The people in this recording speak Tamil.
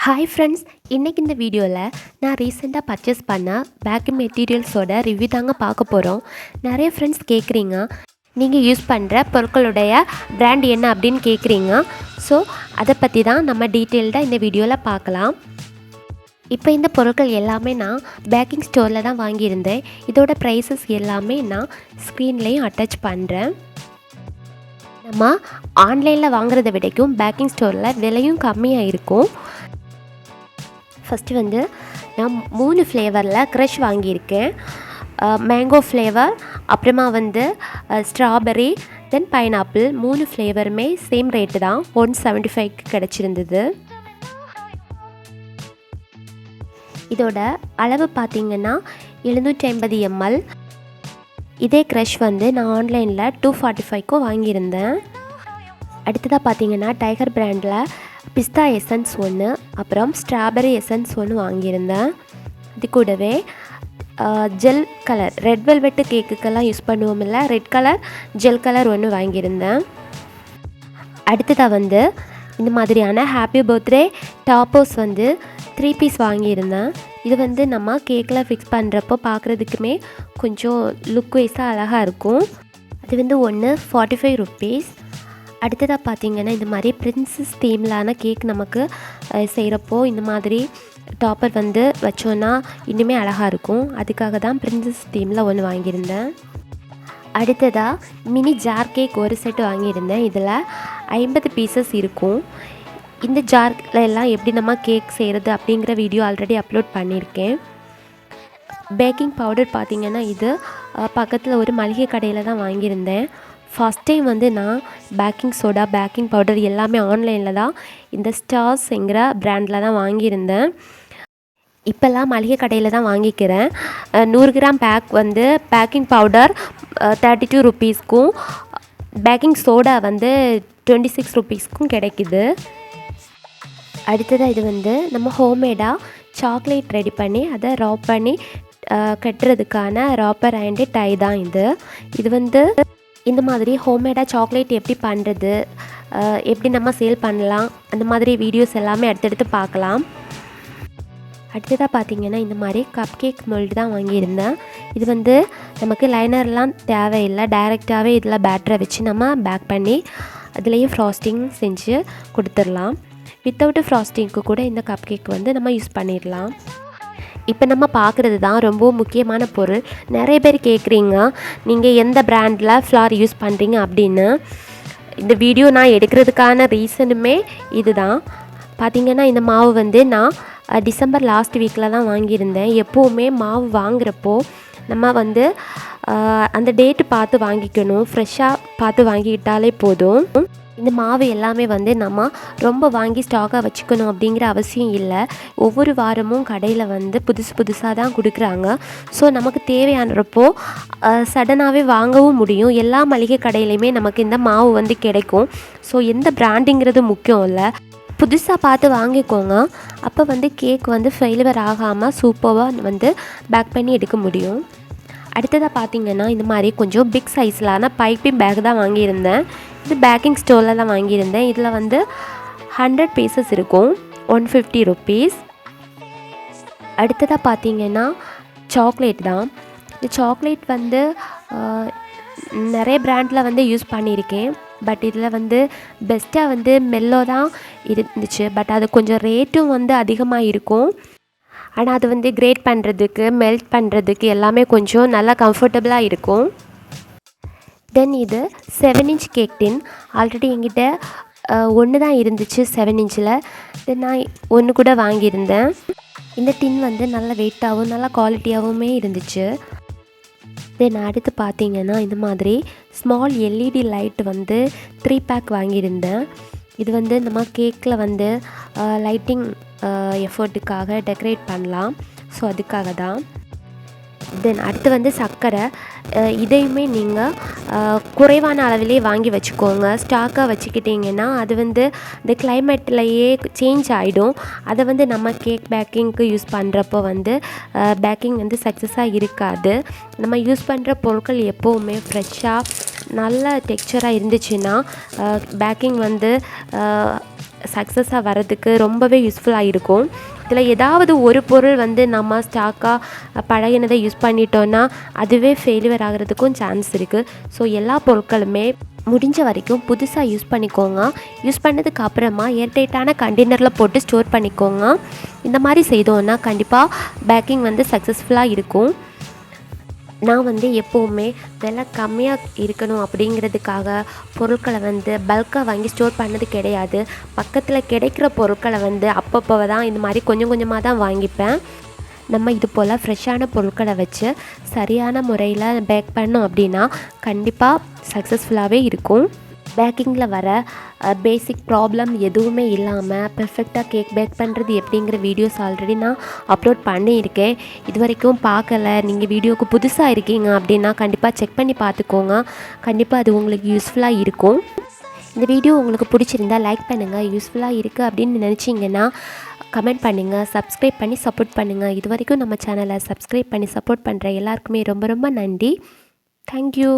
ஹாய் ஃப்ரெண்ட்ஸ், இன்றைக்கி இந்த வீடியோவில் நான் ரீசெண்டாக பர்ச்சேஸ் பண்ண பேக்கிங் மெட்டீரியல்ஸோட ரிவ்யூ தாங்க பார்க்க போகிறோம். நிறைய ஃப்ரெண்ட்ஸ் கேட்குறீங்க, நீங்கள் யூஸ் பண்ணுற பொருட்களுடைய பிராண்ட் என்ன அப்படின்னு கேட்குறீங்க. ஸோ அதை பற்றி தான் நம்ம டீட்டெயில்டாக இந்த வீடியோவில் பார்க்கலாம். இப்போ இந்த பொருட்கள் எல்லாமே நான் பேக்கிங் ஸ்டோரில் தான் வாங்கியிருந்தேன். இதோட ப்ரைஸஸ் எல்லாமே நான் ஸ்க்ரீன்லேயும் அட்டாச் பண்ணுறேன். நம்ம ஆன்லைனில் வாங்குறத விடைக்கும் பேக்கிங் ஸ்டோரில் விலையும் கம்மியாக இருக்கும். ஃபஸ்ட்டு வந்து நான் 3 ஃப்ளேவரில் க்ரஷ் வாங்கியிருக்கேன். மேங்கோ ஃப்ளேவர், அப்புறமா வந்து ஸ்ட்ராபெரி, தென் பைனாப்பிள். 3 ஃப்ளேவருமே சேம் ரேட்டு தான், 175க்கு கிடச்சிருந்தது. இதோட அளவு பார்த்திங்கன்னா 750 ml. இதே க்ரஷ் வந்து நான் ஆன்லைனில் 245க்கும் வாங்கியிருந்தேன். அடுத்ததாக பார்த்திங்கன்னா டைகர் பிராண்டில் பிஸ்தா எசன்ஸ் 1, அப்புறம் ஸ்ட்ராபெரி எசன்ஸ் 1 வாங்கியிருந்தேன். இது கூடவே ஜெல் கலர், ரெட் வெல்வெட்டு கேக்குக்கெல்லாம் யூஸ் பண்ணுவோம் இல்லை, ரெட் கலர் ஜெல் கலர் 1 வாங்கியிருந்தேன். அடுத்ததாக வந்து இந்த மாதிரியான ஹாப்பி பர்த்டே டாப்போஸ் வந்து 3 பீஸ் வாங்கியிருந்தேன். இது வந்து நம்ம கேக்கில் ஃபிக்ஸ் பண்ணுறப்போ பார்க்குறதுக்குமே கொஞ்சம் லுக் வைஸாக அழகாக இருக்கும். அது வந்து 1 45 rupees. அடுத்ததாக பார்த்திங்கன்னா இந்த மாதிரி பிரின்சஸ் தீம்லான கேக் நமக்கு செய்கிறப்போ இந்த மாதிரி டாப்பர் வந்து வச்சோன்னா இன்னுமே அழகாக இருக்கும். அதுக்காக தான் பிரின்சஸ் தீமில் 1 வாங்கியிருந்தேன். அடுத்ததாக மினி ஜார் கேக் ஒரு செட் வாங்கியிருந்தேன். இதில் 50 பீசஸ் இருக்கும். இந்த ஜாரில் எல்லாம் எப்படி நம்ம கேக் செய்கிறது அப்படிங்கிற வீடியோ ஆல்ரெடி அப்லோட் பண்ணியிருக்கேன். பேக்கிங் பவுடர் பார்த்திங்கன்னா இது பக்கத்தில் ஒரு மளிகை கடையில் தான் வாங்கியிருந்தேன். ஃபஸ்ட் டைம் வந்து நான் பேக்கிங் சோடா, பேக்கிங் பவுடர் எல்லாமே ஆன்லைனில் தான் இந்த ஸ்டார்ஸ்ங்கிற பிராண்டில் தான் வாங்கியிருந்தேன். இப்போல்லாம் மளிகை கடையில் தான் வாங்கிக்கிறேன். 100 கிராம் பேக் வந்து பேக்கிங் பவுடர் 32 rupeesக்கும், பேக்கிங் சோடா வந்து 26 rupeesக்கும் கிடைக்குது. அடுத்ததாக இது வந்து நம்ம ஹோம்மேடாக சாக்லேட் ரெடி பண்ணி அதை ராப் பண்ணி கட்டுறதுக்கான ராப்பர் அண்ட் டை தான் இது. இது வந்து இந்த மாதிரி ஹோம்மேடாக சாக்லேட் எப்படி பண்ணுறது, எப்படி நம்ம சேல் பண்ணலாம், அந்த மாதிரி வீடியோஸ் எல்லாமே அடுத்தடுத்து பார்க்கலாம். அடுத்ததாக பார்த்திங்கன்னா இந்த மாதிரி கப் கேக் மோல்டு தான் வாங்கியிருந்தேன். இது வந்து நமக்கு லைனர்லாம் தேவையில்லை, டைரெக்டாகவே இதில் பேட்டரை வச்சு நம்ம பேக் பண்ணி அதுலேயும் ஃப்ராஸ்டிங் செஞ்சு கொடுத்துடலாம். வித்தவுட் ஃப்ராஸ்டிங்க்கு கூட இந்த கப் கேக் வந்து நம்ம யூஸ் பண்ணிடலாம். இப்போ நம்ம பார்க்குறது தான் ரொம்ப முக்கியமான பொருள். நிறைய பேர் கேட்குறீங்க, நீங்கள் எந்த பிராண்டில் ஃப்ளார் யூஸ் பண்ணுறீங்க அப்படின்னு. இந்த வீடியோ நான் எடுக்கிறதுக்கான ரீசனுமே இது தான். பார்த்திங்கன்னா இந்த மாவு வந்து நான் டிசம்பர் லாஸ்ட் வீக்கில் தான் வாங்கியிருந்தேன். எப்போவுமே மாவு வாங்குகிறப்போ நம்ம வந்து அந்த டேட்டு பார்த்து வாங்கிக்கணும், ஃப்ரெஷ்ஷாக பார்த்து வாங்கிக்கிட்டாலே போதும். இந்த மாவு எல்லாமே வந்து நம்ம ரொம்ப வாங்கி ஸ்டாக்காக வச்சுக்கணும் அப்படிங்கிற அவசியம் இல்லை. ஒவ்வொரு வாரமும் கடையில் வந்து புதுசாக தான் கொடுக்குறாங்க. ஸோ நமக்கு தேவையானப்போ சடனாகவே வாங்கவும் முடியும். எல்லா மளிகை கடையிலையுமே நமக்கு இந்த மாவு வந்து கிடைக்கும். ஸோ எந்த பிராண்டுங்கிறது முக்கியம் இல்லை, புதுசாக பார்த்து வாங்கிக்கோங்க. அப்போ வந்து கேக் வந்து ஃபெயிலியர் ஆகாமல் சூப்பராக வந்து பேக் பண்ணி எடுக்க முடியும். அடுத்ததாக பார்த்திங்கன்னா இந்த மாதிரி கொஞ்சம் பிக் சைஸ்லான பைப்பிங் பேக் தான் வாங்கியிருந்தேன். இது பேக்கிங் ஸ்டோரில் தான் வாங்கியிருந்தேன். இதில் வந்து 100 பீசஸ் இருக்கும், 150 rupees. அடுத்ததாக பார்த்திங்கன்னா சாக்லேட் தான். இந்த சாக்லேட் வந்து நிறைய பிராண்டில் வந்து யூஸ் பண்ணியிருக்கேன். பட் இதில் வந்து பெஸ்ட்டாக வந்து மெல்லோ தான் இருந்துச்சு. பட் அது கொஞ்சம் ரேட்டும் வந்து அதிகமாக இருக்கும். ஆனால் அது வந்து கிரேட் பண்ணுறதுக்கு, மெல்ட் பண்ணுறதுக்கு எல்லாமே கொஞ்சம் நல்லா கம்ஃபர்டபுளாக இருக்கும். தென் இது 7 inch கேக் டின். ஆல்ரெடி என்கிட்ட 1 தான் இருந்துச்சு 7 inchல. தென் நான் 1 கூட வாங்கியிருந்தேன். இந்த டின் வந்து நல்ல வெயிட்டாகவும் நல்ல குவாலிட்டியாகவுமே இருந்துச்சு. தென் அடுத்து பார்த்திங்கன்னா இந்த மாதிரி ஸ்மால் LED லைட் வந்து 3 பேக் வாங்கியிருந்தேன். இது வந்து நம்ம கேக்கில் வந்து லைட்டிங் எஃபர்ட்டுக்காக டெக்கரேட் பண்ணலாம். ஸோ அதுக்காக தான். தென் அடுத்து வந்து சர்க்கரை. இதையுமே நீங்கள் குறைவான அளவிலே வாங்கி வச்சுக்கோங்க. ஸ்டாக்காக வச்சுக்கிட்டிங்கன்னா அது வந்து இந்த கிளைமேட்லேயே சேஞ்ச் ஆகிடும். அதை வந்து நம்ம கேக் பேக்கிங்க்கு யூஸ் பண்ணுறப்போ வந்து பேக்கிங் வந்து சக்ஸஸாக இருக்காது. நம்ம யூஸ் பண்ணுற பொருட்கள் எப்போவுமே ஃப்ரெஷ்ஷாக நல்ல டெக்ஸ்சராக இருந்துச்சுன்னா பேக்கிங் வந்து சக்ஸஸாக வரதுக்கு ரொம்பவே யூஸ்ஃபுல்லாக இருக்கும். இதில் ஏதாவது ஒரு பொருள் வந்து நம்ம ஸ்டாக்காக பழகினதை யூஸ் பண்ணிட்டோன்னா அதுவே ஃபெயிலியர் ஆகிறதுக்கும் சான்ஸ் இருக்குது. ஸோ எல்லா பொருட்களுமே முடிஞ்ச வரைக்கும் புதுசாக யூஸ் பண்ணிக்கோங்க. யூஸ் பண்ணதுக்கு அப்புறமா ஏர்டைட்டான கண்டெய்னரில் போட்டு ஸ்டோர் பண்ணிக்கோங்க. இந்த மாதிரி செய்தோன்னா கண்டிப்பாக பேக்கிங் வந்து சக்ஸஸ்ஃபுல்லாக இருக்கும். நான் வந்து எப்போவுமே விலை கம்மியாக இருக்கணும் அப்படிங்கிறதுக்காக பொருட்களை வந்து பல்காக வாங்கி ஸ்டோர் பண்ணது கிடையாது. பக்கத்தில் கிடைக்கிற பொருட்களை வந்து அப்பப்போ தான் இந்த மாதிரி கொஞ்சம் கொஞ்சமாக தான் வாங்கிப்பேன். நம்ம இது போல் ஃப்ரெஷ்ஷான பொருட்களை வச்சு சரியான முறையில் பேக் பண்ணோம் அப்படின்னா கண்டிப்பாக சக்ஸஸ்ஃபுல்லாகவே இருக்கும். பேக்கிங்கில் வர பேசிக் ப்ராப்ளம் எதுவுமே இல்லாமல் பெர்ஃபெக்டாக கேக் பேக் பண்ணுறது எப்படிங்கிற வீடியோஸ் ஆல்ரெடி நான் அப்லோட் பண்ணியிருக்கேன். இது வரைக்கும் பார்க்கல, நீங்கள் வீடியோவுக்கு புதுசாக இருக்கீங்க அப்படின்னா கண்டிப்பாக செக் பண்ணி பார்த்துக்கோங்க. கண்டிப்பாக அது உங்களுக்கு யூஸ்ஃபுல்லாக இருக்கும். இந்த வீடியோ உங்களுக்கு பிடிச்சிருந்தா லைக் பண்ணுங்கள். யூஸ்ஃபுல்லாக இருக்குது அப்படின்னு நினச்சிங்கன்னா கமெண்ட் பண்ணுங்கள், சப்ஸ்கிரைப் பண்ணி சப்போர்ட் பண்ணுங்கள். இது வரைக்கும் நம்ம சேனலை சப்ஸ்கிரைப் பண்ணி சப்போர்ட் பண்ணுற எல்லாருக்குமே ரொம்ப ரொம்ப நன்றி. தேங்க்யூ.